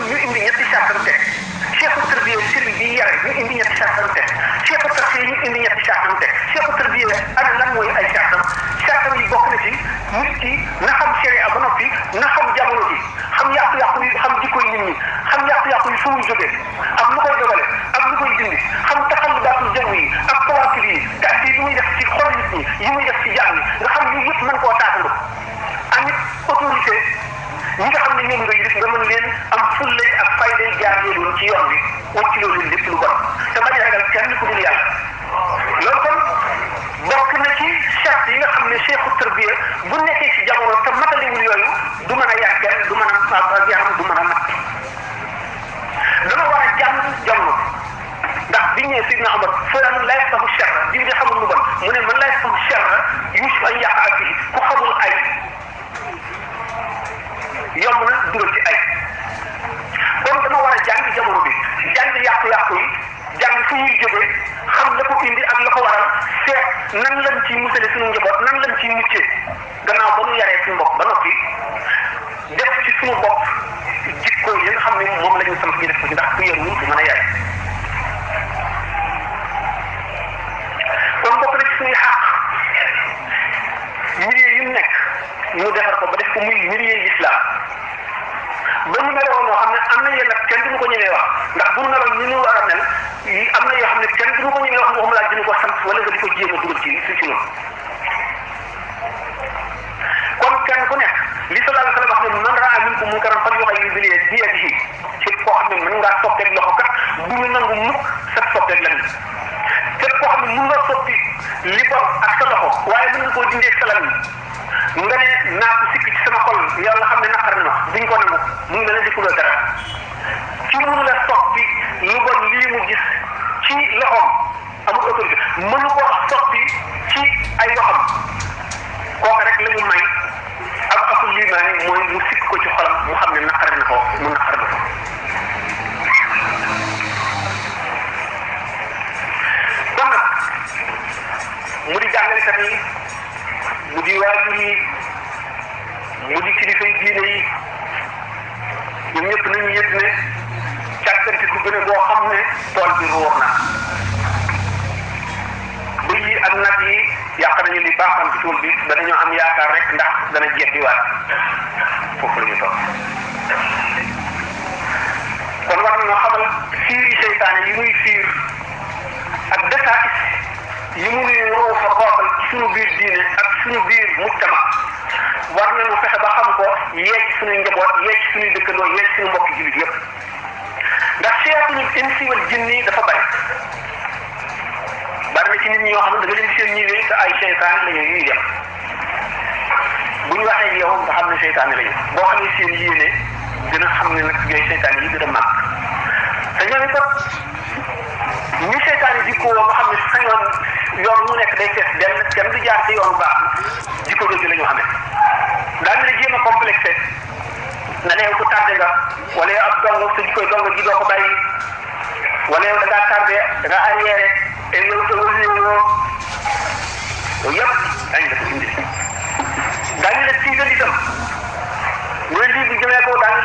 ñu indi ñetti saatam teg cheikhu tarbiya sëriñ bi yare ñu indi ñetti saatam teg cheikhu tarbiya ñu indi ñetti saatam teg cheikhu tarbiya ana lan mooy ay saatam yi bokk na ci nit ki na xam sharia ba noppi na xam jamono ji xam yàqu-yàqu yi xam jikkoy nit ñi xam yàqu-yàqu yi fu muy jógee ak lu koy dogale ak lu koy dindi xam taxallubaatul jaww yi ak tawaakil yi taasir yi muy def ci xol nit ñi yi muy def ci jaam yi nga xam yu yëpp mën koo taatandu amit autorité ñi nga xam ne ñoom nga gis nga mën leen am fulle ak fayda jaar leen ci yoon bi wacc loolu lépp lu bon te bañ a ragal kenn ku dul yàlla loolu kon bokk na ci charte yi nga xam ne cheikhu tarbiya bu nekkee ci jamono te matalewul yooyu du mën a yar kenn du mën a yaram du mën a mat dama war a jàng jamono ndax bi ñëwee Sidna Omar fulaan laa yafqahu sharra diw di xamul lu bon mu ne man laa yafqahu sharra yuusifu an yaqa'a fiihi ku xamul ay yomb na dugal ci ay kon dama war a jàng jamono bi jàng yàqu-yàqu yi jàng fu ñuy jógee xam la ko indi ak la ko waral seet nan lañ ciy musale suñu njaboot nan lañ ciy muccee gannaaw ba nu yaree suñu bopp ba noppi def ci suñu bopp jikko yi nga xam ne moom la ñu sant ñu def ko ci ndax ku yarul du mën a yare kon bokk na ci suñuy xàq milieu yu nekk ñu defar ko ba def ko muy milieu l'islam ba ñu meloon moo xam ne am na yenn kenn du ñu ko ñemee wax ndax bu ñu meloon ni ñu war a mel am na yoo xam ne kenn du ñu ko ñemee wax waxuma laa dina ko sant wala nga di ko jéem a dugal ci ñun kon kenn ku nekk li sallallahu alayhi wa sallam wax ne man raa minkum munkaran falyughayyirhu bi yadihi képp koo xam ne mën ngaa soppeek loxo kat bu ñu nangu mukk sa soppeek lan képp koo xam ne mën nga soppi li bon ak sa loxo waaye mën nga koo dindee salam yi nga ne naa ko sikk ci sama xol yàlla xam ne naqar na ma duñ ko nangu mu ngi mel ne defuloo dara ci mënu la soppi lu bon lii mu gis ci loxoom amul autorité mënu ko soppi ci ay waxam kooka rek la ñu may ak akul limaani mooy mu sikk ko ci xolam mu xam ne naqar na ko mu naqar na ko kon nag mu di jàngalekat yi mu di waajur yi mu di kilifa yi diine yi ñoom ñëpp nañu yëg ne càggante ku gën a boo xam ne tool bi ruur na bëy yi ak nag yi yàq nañu li baaxoon ci tool bi danañoo am yaakaar rek ndax dana jeddiwaat foofu la ñu toog kon war nañoo xamal fiiri seytaane yi muy fiir ak dëkkaat yi mu nuy roo fa bokkal ci suñu biir diine ak suñu biir mujtama war nañu fexe ba xam ko yeeg suñu njaboot yeeg suñuy dëkkandoo yeeg suñu mbokki jullit yëpp ndax seetuñu insi wal jinni dafa bari na ci nit ñi yoo xam ne da nga leen di seen ñiwee te ay seytaane la ñu yuy dem bu ñu waxee yow nga xam ne seytaane la ñu boo xam ne seen yéene gën a xam ne nag yooyu seytaane yi gën a màgg te ñoom it ñi seytaane jikkoo nga xam ne sañoon yoon mu nekk day fees benn kenn du jaar ci yoon baax jikko jooju la ñu amee daañu la jéem a complexé na ne yow ku tardé nga wala yow ab dong sa jikkoy dong ji doo ko bàyyi wala yow da ngaa tardé da ngaa arriéré te yow te wël yow yooyu yëpp daañu la ko indi daañu la tiital itam loolu lii bu jëmee ko daañu